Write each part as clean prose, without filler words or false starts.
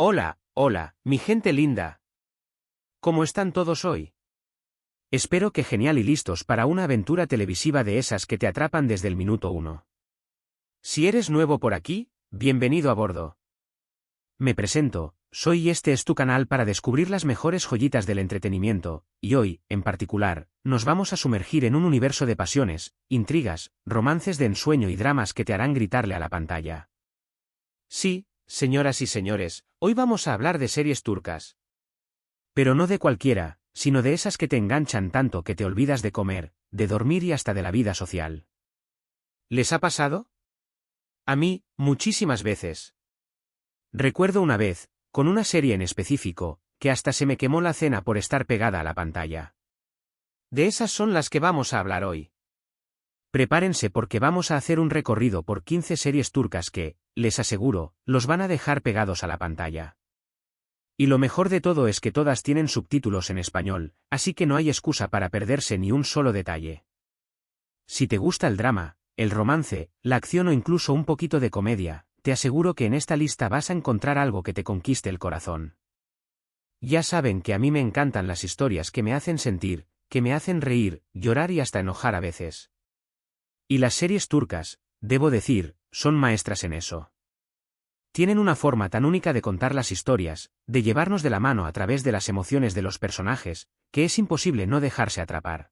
Hola, hola, mi gente linda. ¿Cómo están todos hoy? Espero que genial y listos para una aventura televisiva de esas que te atrapan desde el minuto uno. Si eres nuevo por aquí, bienvenido a bordo. Me presento, soy y este es tu canal para descubrir las mejores joyitas del entretenimiento, y hoy, en particular, nos vamos a sumergir en un universo de pasiones, intrigas, romances de ensueño y dramas que te harán gritarle a la pantalla. Sí, señoras y señores, hoy vamos a hablar de series turcas. Pero no de cualquiera, sino de esas que te enganchan tanto que te olvidas de comer, de dormir y hasta de la vida social. ¿Les ha pasado? A mí, muchísimas veces. Recuerdo una vez, con una serie en específico, que hasta se me quemó la cena por estar pegada a la pantalla. De esas son las que vamos a hablar hoy. Prepárense porque vamos a hacer un recorrido por 15 series turcas que, les aseguro, los van a dejar pegados a la pantalla. Y lo mejor de todo es que todas tienen subtítulos en español, así que no hay excusa para perderse ni un solo detalle. Si te gusta el drama, el romance, la acción o incluso un poquito de comedia, te aseguro que en esta lista vas a encontrar algo que te conquiste el corazón. Ya saben que a mí me encantan las historias que me hacen sentir, que me hacen reír, llorar y hasta enojar a veces. Y las series turcas, debo decir, son maestras en eso. Tienen una forma tan única de contar las historias, de llevarnos de la mano a través de las emociones de los personajes, que es imposible no dejarse atrapar.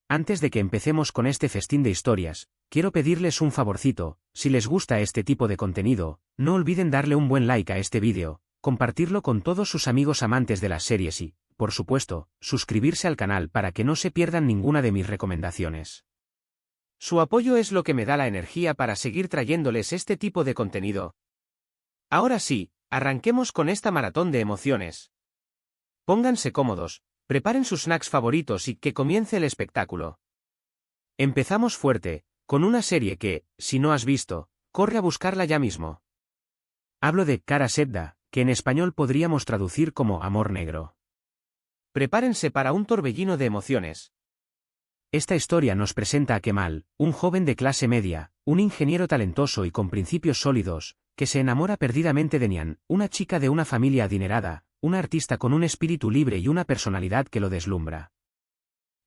Antes de que empecemos con este festín de historias, quiero pedirles un favorcito: si les gusta este tipo de contenido, no olviden darle un buen like a este vídeo, compartirlo con todos sus amigos amantes de las series y, por supuesto, suscribirse al canal para que no se pierdan ninguna de mis recomendaciones. Su apoyo es lo que me da la energía para seguir trayéndoles este tipo de contenido. Ahora sí, arranquemos con esta maratón de emociones. Pónganse cómodos, preparen sus snacks favoritos y que comience el espectáculo. Empezamos fuerte, con una serie que, si no has visto, corre a buscarla ya mismo. Hablo de Kara Sevda, que en español podríamos traducir como Amor Negro. Prepárense para un torbellino de emociones. Esta historia nos presenta a Kemal, un joven de clase media, un ingeniero talentoso y con principios sólidos, que se enamora perdidamente de Nihan, una chica de una familia adinerada, una artista con un espíritu libre y una personalidad que lo deslumbra.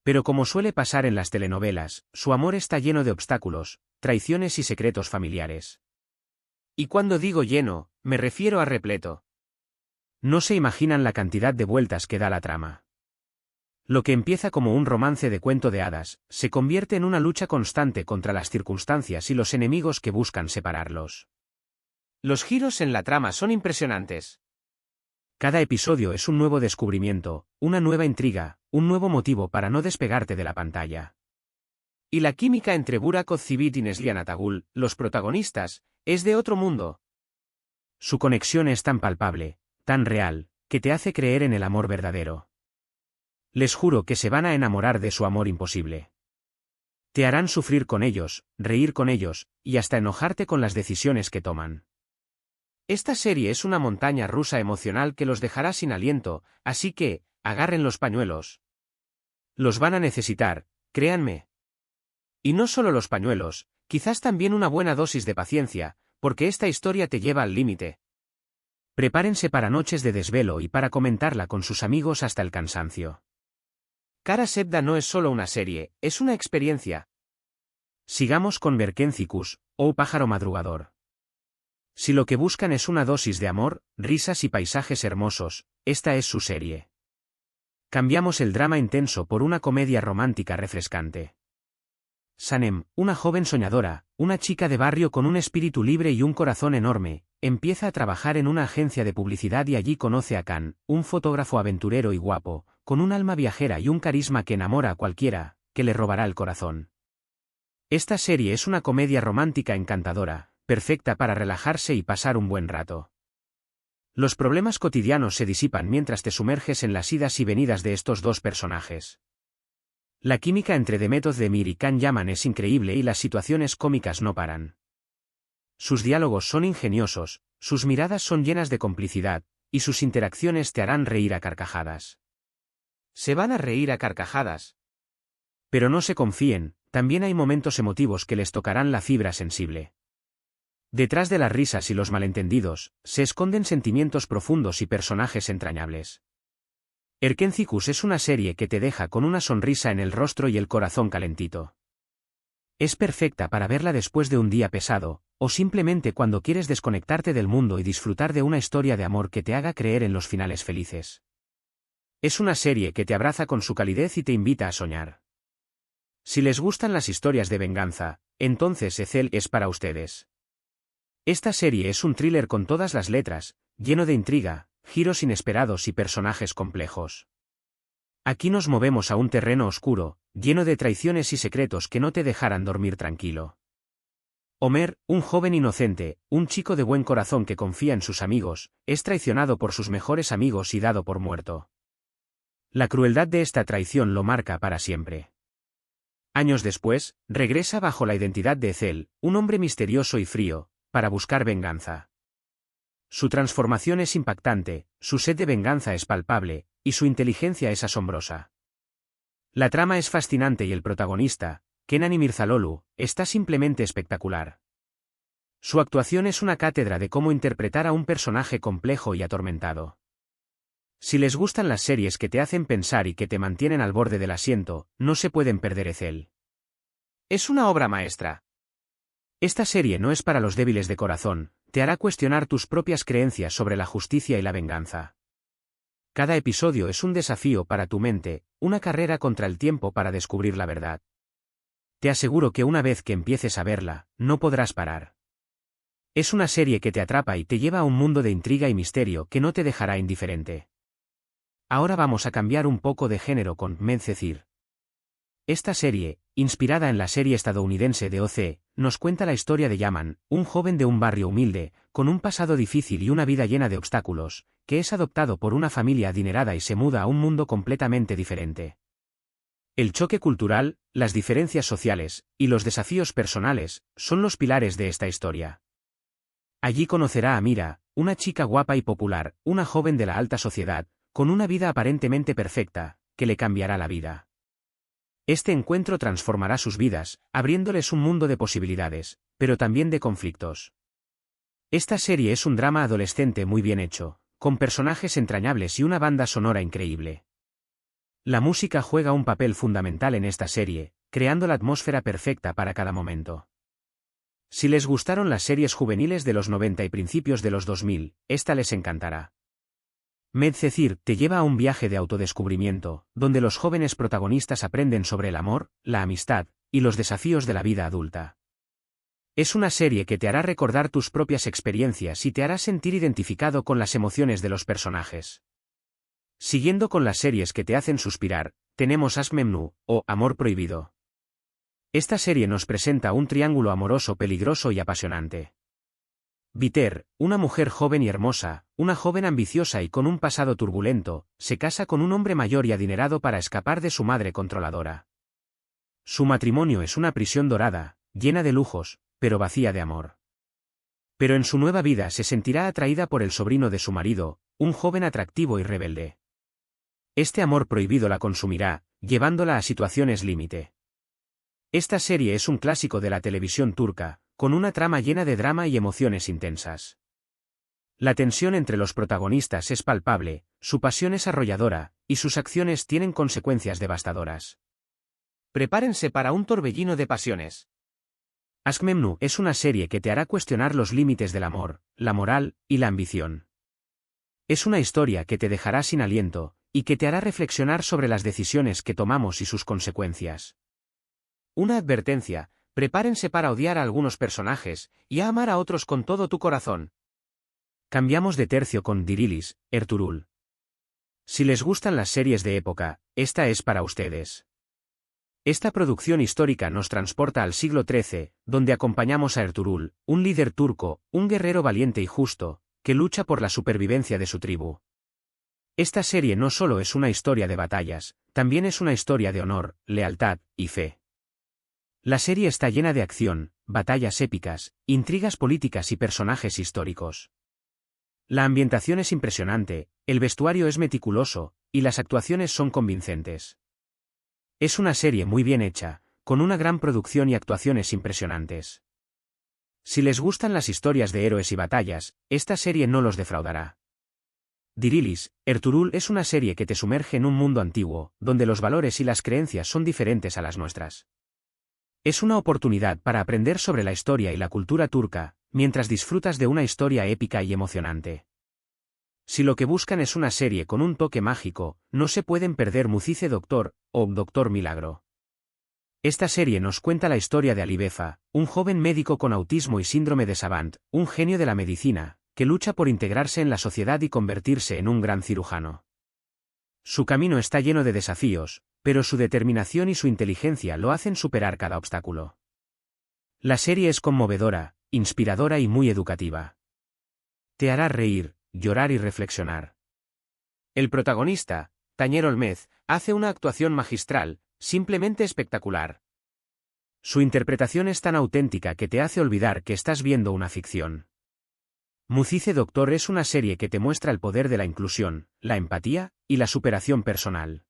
Pero como suele pasar en las telenovelas, su amor está lleno de obstáculos, traiciones y secretos familiares. Y cuando digo lleno, me refiero a repleto. No se imaginan la cantidad de vueltas que da la trama. Lo que empieza como un romance de cuento de hadas, se convierte en una lucha constante contra las circunstancias y los enemigos que buscan separarlos. Los giros en la trama son impresionantes. Cada episodio es un nuevo descubrimiento, una nueva intriga, un nuevo motivo para no despegarte de la pantalla. Y la química entre Burak Özçivit y Neslihan Atagul, los protagonistas, es de otro mundo. Su conexión es tan palpable, tan real, que te hace creer en el amor verdadero. Les juro que se van a enamorar de su amor imposible. Te harán sufrir con ellos, reír con ellos, y hasta enojarte con las decisiones que toman. Esta serie es una montaña rusa emocional que los dejará sin aliento, así que, agarren los pañuelos. Los van a necesitar, créanme. Y no solo los pañuelos, quizás también una buena dosis de paciencia, porque esta historia te lleva al límite. Prepárense para noches de desvelo y para comentarla con sus amigos hasta el cansancio. Kara Sevda no es solo una serie, es una experiencia. Sigamos con Berkenzikus, o Pájaro Madrugador. Si lo que buscan es una dosis de amor, risas y paisajes hermosos, esta es su serie. Cambiamos el drama intenso por una comedia romántica refrescante. Sanem, una joven soñadora, una chica de barrio con un espíritu libre y un corazón enorme, empieza a trabajar en una agencia de publicidad y allí conoce a Can, un fotógrafo aventurero y guapo, con un alma viajera y un carisma que enamora a cualquiera, que le robará el corazón. Esta serie es una comedia romántica encantadora, perfecta para relajarse y pasar un buen rato. Los problemas cotidianos se disipan mientras te sumerges en las idas y venidas de estos dos personajes. La química entre Demet Özdemir y Can Yaman es increíble y las situaciones cómicas no paran. Sus diálogos son ingeniosos, sus miradas son llenas de complicidad, y sus interacciones te harán reír a carcajadas. Se van a reír a carcajadas. Pero no se confíen, también hay momentos emotivos que les tocarán la fibra sensible. Detrás de las risas y los malentendidos, se esconden sentimientos profundos y personajes entrañables. Erkencicus es una serie que te deja con una sonrisa en el rostro y el corazón calentito. Es perfecta para verla después de un día pesado, o simplemente cuando quieres desconectarte del mundo y disfrutar de una historia de amor que te haga creer en los finales felices. Es una serie que te abraza con su calidez y te invita a soñar. Si les gustan las historias de venganza, entonces Ethel es para ustedes. Esta serie es un thriller con todas las letras, lleno de intriga, giros inesperados y personajes complejos. Aquí nos movemos a un terreno oscuro, lleno de traiciones y secretos que no te dejarán dormir tranquilo. Homer, un joven inocente, un chico de buen corazón que confía en sus amigos, es traicionado por sus mejores amigos y dado por muerto. La crueldad de esta traición lo marca para siempre. Años después, regresa bajo la identidad de Ethel, un hombre misterioso y frío, para buscar venganza. Su transformación es impactante, su sed de venganza es palpable, y su inteligencia es asombrosa. La trama es fascinante y el protagonista, Kenan Imirzalolu, está simplemente espectacular. Su actuación es una cátedra de cómo interpretar a un personaje complejo y atormentado. Si les gustan las series que te hacen pensar y que te mantienen al borde del asiento, no se pueden perder Ethel. Es una obra maestra. Esta serie no es para los débiles de corazón, te hará cuestionar tus propias creencias sobre la justicia y la venganza. Cada episodio es un desafío para tu mente, una carrera contra el tiempo para descubrir la verdad. Te aseguro que una vez que empieces a verla, no podrás parar. Es una serie que te atrapa y te lleva a un mundo de intriga y misterio que no te dejará indiferente. Ahora vamos a cambiar un poco de género con Medcezir. Esta serie, inspirada en la serie estadounidense de O.C., nos cuenta la historia de Yaman, un joven de un barrio humilde, con un pasado difícil y una vida llena de obstáculos, que es adoptado por una familia adinerada y se muda a un mundo completamente diferente. El choque cultural, las diferencias sociales, y los desafíos personales, son los pilares de esta historia. Allí conocerá a Mira, una chica guapa y popular, una joven de la alta sociedad, con una vida aparentemente perfecta, que le cambiará la vida. Este encuentro transformará sus vidas, abriéndoles un mundo de posibilidades, pero también de conflictos. Esta serie es un drama adolescente muy bien hecho, con personajes entrañables y una banda sonora increíble. La música juega un papel fundamental en esta serie, creando la atmósfera perfecta para cada momento. Si les gustaron las series juveniles de los 90 y principios de los 2000, esta les encantará. Medcezir te lleva a un viaje de autodescubrimiento, donde los jóvenes protagonistas aprenden sobre el amor, la amistad, y los desafíos de la vida adulta. Es una serie que te hará recordar tus propias experiencias y te hará sentir identificado con las emociones de los personajes. Siguiendo con las series que te hacen suspirar, tenemos Aşk Memnu, o Amor Prohibido. Esta serie nos presenta un triángulo amoroso peligroso y apasionante. Biter, una mujer joven y hermosa, una joven ambiciosa y con un pasado turbulento, se casa con un hombre mayor y adinerado para escapar de su madre controladora. Su matrimonio es una prisión dorada, llena de lujos, pero vacía de amor. Pero en su nueva vida se sentirá atraída por el sobrino de su marido, un joven atractivo y rebelde. Este amor prohibido la consumirá, llevándola a situaciones límite. Esta serie es un clásico de la televisión turca, con una trama llena de drama y emociones intensas. La tensión entre los protagonistas es palpable, su pasión es arrolladora, y sus acciones tienen consecuencias devastadoras. Prepárense para un torbellino de pasiones. Aşk Memnu es una serie que te hará cuestionar los límites del amor, la moral y la ambición. Es una historia que te dejará sin aliento, y que te hará reflexionar sobre las decisiones que tomamos y sus consecuencias. Una advertencia: prepárense para odiar a algunos personajes, y a amar a otros con todo tu corazón. Cambiamos de tercio con Dirilis, Ertuğrul. Si les gustan las series de época, esta es para ustedes. Esta producción histórica nos transporta al siglo XIII, donde acompañamos a Ertuğrul, un líder turco, un guerrero valiente y justo, que lucha por la supervivencia de su tribu. Esta serie no solo es una historia de batallas, también es una historia de honor, lealtad y fe. La serie está llena de acción, batallas épicas, intrigas políticas y personajes históricos. La ambientación es impresionante, el vestuario es meticuloso, y las actuaciones son convincentes. Es una serie muy bien hecha, con una gran producción y actuaciones impresionantes. Si les gustan las historias de héroes y batallas, esta serie no los defraudará. Dirilis, Ertuğrul es una serie que te sumerge en un mundo antiguo, donde los valores y las creencias son diferentes a las nuestras. Es una oportunidad para aprender sobre la historia y la cultura turca, mientras disfrutas de una historia épica y emocionante. Si lo que buscan es una serie con un toque mágico, no se pueden perder Mucize Doctor, o Doctor Milagro. Esta serie nos cuenta la historia de Ali Beza, un joven médico con autismo y síndrome de Savant, un genio de la medicina, que lucha por integrarse en la sociedad y convertirse en un gran cirujano. Su camino está lleno de desafíos, pero su determinación y su inteligencia lo hacen superar cada obstáculo. La serie es conmovedora, inspiradora y muy educativa. Te hará reír, llorar y reflexionar. El protagonista, Tañer Olmez, hace una actuación magistral, simplemente espectacular. Su interpretación es tan auténtica que te hace olvidar que estás viendo una ficción. Mucize Doctor es una serie que te muestra el poder de la inclusión, la empatía y la superación personal.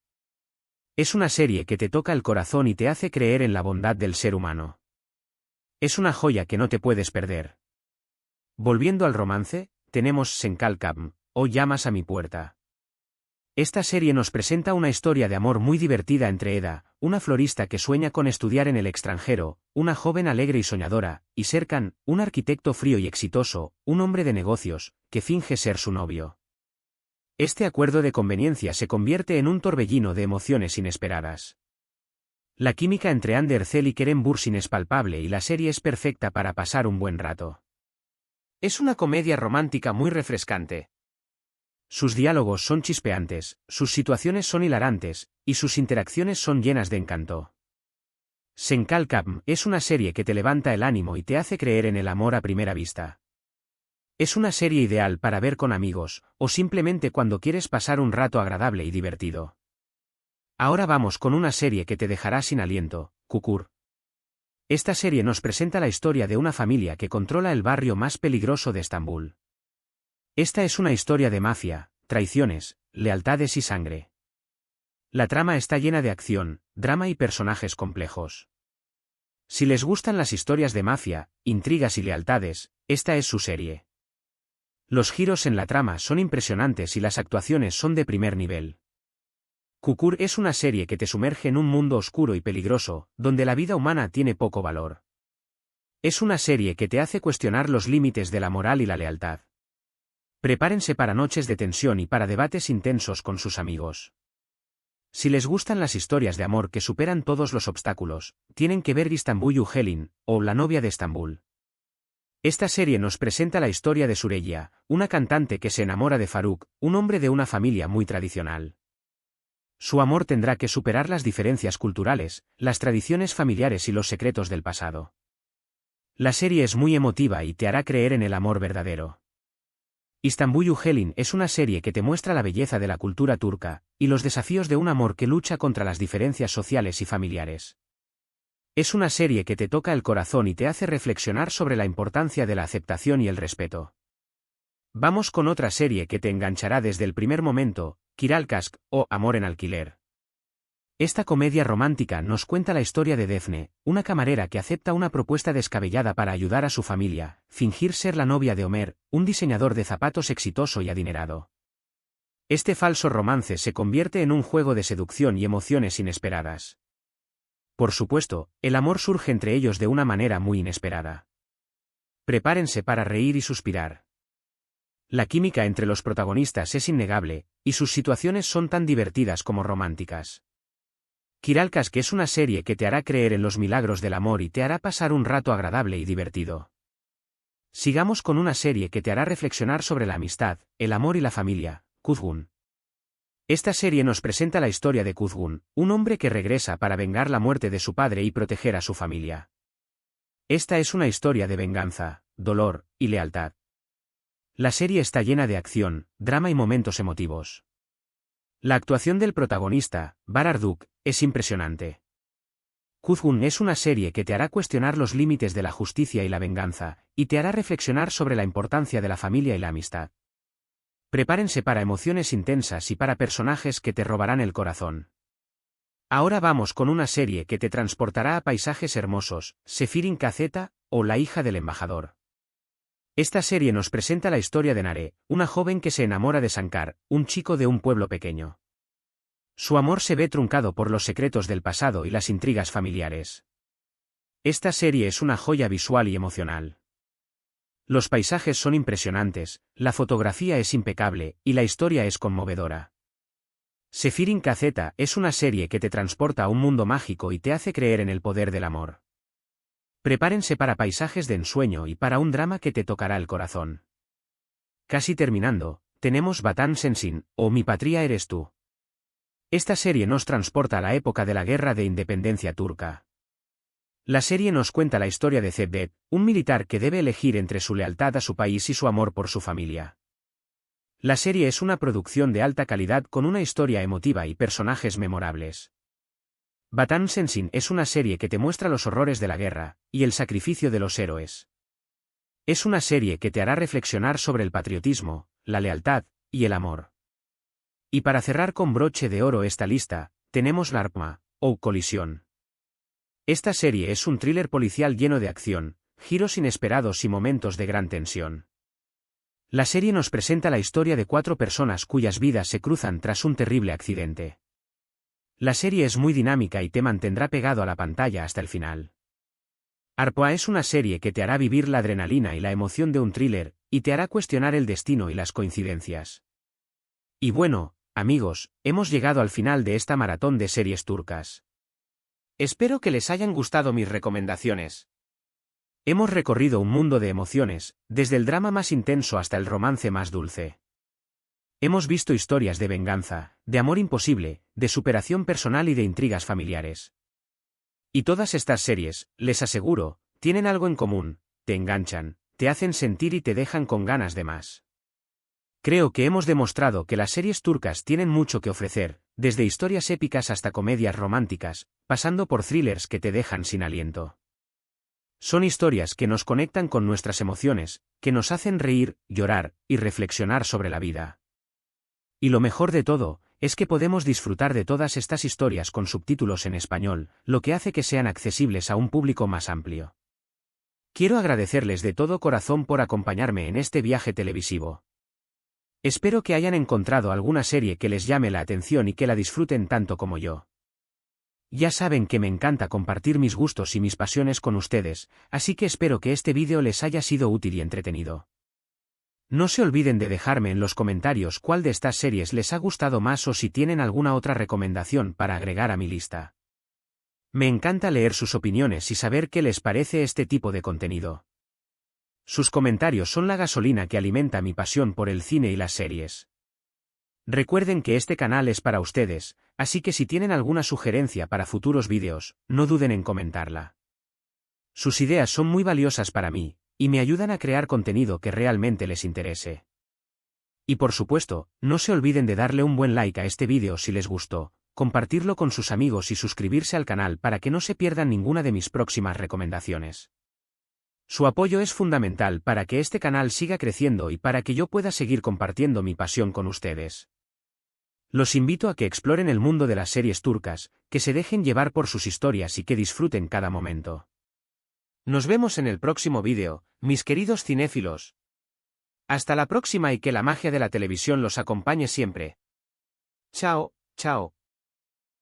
Es una serie que te toca el corazón y te hace creer en la bondad del ser humano. Es una joya que no te puedes perder. Volviendo al romance, tenemos Senkal Kapm, o Llamas a mi puerta. Esta serie nos presenta una historia de amor muy divertida entre Eda, una florista que sueña con estudiar en el extranjero, una joven alegre y soñadora, y Serkan, un arquitecto frío y exitoso, un hombre de negocios, que finge ser su novio. Este acuerdo de conveniencia se convierte en un torbellino de emociones inesperadas. La química entre Hande Erçel y Kerem Bürsin es palpable y la serie es perfecta para pasar un buen rato. Es una comedia romántica muy refrescante. Sus diálogos son chispeantes, sus situaciones son hilarantes, y sus interacciones son llenas de encanto. Senkal Kapm es una serie que te levanta el ánimo y te hace creer en el amor a primera vista. Es una serie ideal para ver con amigos, o simplemente cuando quieres pasar un rato agradable y divertido. Ahora vamos con una serie que te dejará sin aliento, Kukur. Esta serie nos presenta la historia de una familia que controla el barrio más peligroso de Estambul. Esta es una historia de mafia, traiciones, lealtades y sangre. La trama está llena de acción, drama y personajes complejos. Si les gustan las historias de mafia, intrigas y lealtades, esta es su serie. Los giros en la trama son impresionantes y las actuaciones son de primer nivel. Kukur es una serie que te sumerge en un mundo oscuro y peligroso, donde la vida humana tiene poco valor. Es una serie que te hace cuestionar los límites de la moral y la lealtad. Prepárense para noches de tensión y para debates intensos con sus amigos. Si les gustan las historias de amor que superan todos los obstáculos, tienen que ver İstanbul Helin, o La novia de Estambul. Esta serie nos presenta la historia de Süreyya, una cantante que se enamora de Faruk, un hombre de una familia muy tradicional. Su amor tendrá que superar las diferencias culturales, las tradiciones familiares y los secretos del pasado. La serie es muy emotiva y te hará creer en el amor verdadero. İstanbul Helin es una serie que te muestra la belleza de la cultura turca, y los desafíos de un amor que lucha contra las diferencias sociales y familiares. Es una serie que te toca el corazón y te hace reflexionar sobre la importancia de la aceptación y el respeto. Vamos con otra serie que te enganchará desde el primer momento, Kiralkask, o Amor en alquiler. Esta comedia romántica nos cuenta la historia de Defne, una camarera que acepta una propuesta descabellada para ayudar a su familia, fingir ser la novia de Ömer, un diseñador de zapatos exitoso y adinerado. Este falso romance se convierte en un juego de seducción y emociones inesperadas. Por supuesto, el amor surge entre ellos de una manera muy inesperada. Prepárense para reír y suspirar. La química entre los protagonistas es innegable, y sus situaciones son tan divertidas como románticas. Kiralkask es una serie que te hará creer en los milagros del amor y te hará pasar un rato agradable y divertido. Sigamos con una serie que te hará reflexionar sobre la amistad, el amor y la familia, Kuzgun. Esta serie nos presenta la historia de Kuzgun, un hombre que regresa para vengar la muerte de su padre y proteger a su familia. Esta es una historia de venganza, dolor y lealtad. La serie está llena de acción, drama y momentos emotivos. La actuación del protagonista, Barar Duk, es impresionante. Kuzgun es una serie que te hará cuestionar los límites de la justicia y la venganza, y te hará reflexionar sobre la importancia de la familia y la amistad. Prepárense para emociones intensas y para personajes que te robarán el corazón. Ahora vamos con una serie que te transportará a paisajes hermosos, Sefirin Kazeta, o La hija del embajador. Esta serie nos presenta la historia de Nare, una joven que se enamora de Sankar, un chico de un pueblo pequeño. Su amor se ve truncado por los secretos del pasado y las intrigas familiares. Esta serie es una joya visual y emocional. Los paisajes son impresionantes, la fotografía es impecable, y la historia es conmovedora. Sefirin Kazeta es una serie que te transporta a un mundo mágico y te hace creer en el poder del amor. Prepárense para paisajes de ensueño y para un drama que te tocará el corazón. Casi terminando, tenemos Vatan Sensin, o Mi patria eres tú. Esta serie nos transporta a la época de la Guerra de Independencia turca. La serie nos cuenta la historia de Cevdet, un militar que debe elegir entre su lealtad a su país y su amor por su familia. La serie es una producción de alta calidad con una historia emotiva y personajes memorables. Vatan Sensin es una serie que te muestra los horrores de la guerra y el sacrificio de los héroes. Es una serie que te hará reflexionar sobre el patriotismo, la lealtad y el amor. Y para cerrar con broche de oro esta lista, tenemos Larpma, o Colisión. Esta serie es un thriller policial lleno de acción, giros inesperados y momentos de gran tensión. La serie nos presenta la historia de 4 personas cuyas vidas se cruzan tras un terrible accidente. La serie es muy dinámica y te mantendrá pegado a la pantalla hasta el final. Arpoa es una serie que te hará vivir la adrenalina y la emoción de un thriller, y te hará cuestionar el destino y las coincidencias. Y bueno, amigos, hemos llegado al final de esta maratón de series turcas. Espero que les hayan gustado mis recomendaciones. Hemos recorrido un mundo de emociones, desde el drama más intenso hasta el romance más dulce. Hemos visto historias de venganza, de amor imposible, de superación personal y de intrigas familiares. Y todas estas series, les aseguro, tienen algo en común: te enganchan, te hacen sentir y te dejan con ganas de más. Creo que hemos demostrado que las series turcas tienen mucho que ofrecer, desde historias épicas hasta comedias románticas, pasando por thrillers que te dejan sin aliento. Son historias que nos conectan con nuestras emociones, que nos hacen reír, llorar y reflexionar sobre la vida. Y lo mejor de todo, es que podemos disfrutar de todas estas historias con subtítulos en español, lo que hace que sean accesibles a un público más amplio. Quiero agradecerles de todo corazón por acompañarme en este viaje televisivo. Espero que hayan encontrado alguna serie que les llame la atención y que la disfruten tanto como yo. Ya saben que me encanta compartir mis gustos y mis pasiones con ustedes, así que espero que este vídeo les haya sido útil y entretenido. No se olviden de dejarme en los comentarios cuál de estas series les ha gustado más o si tienen alguna otra recomendación para agregar a mi lista. Me encanta leer sus opiniones y saber qué les parece este tipo de contenido. Sus comentarios son la gasolina que alimenta mi pasión por el cine y las series. Recuerden que este canal es para ustedes, así que si tienen alguna sugerencia para futuros vídeos, no duden en comentarla. Sus ideas son muy valiosas para mí, y me ayudan a crear contenido que realmente les interese. Y por supuesto, no se olviden de darle un buen like a este vídeo si les gustó, compartirlo con sus amigos y suscribirse al canal para que no se pierdan ninguna de mis próximas recomendaciones. Su apoyo es fundamental para que este canal siga creciendo y para que yo pueda seguir compartiendo mi pasión con ustedes. Los invito a que exploren el mundo de las series turcas, que se dejen llevar por sus historias y que disfruten cada momento. Nos vemos en el próximo vídeo, mis queridos cinéfilos. Hasta la próxima y que la magia de la televisión los acompañe siempre. Chao, chao.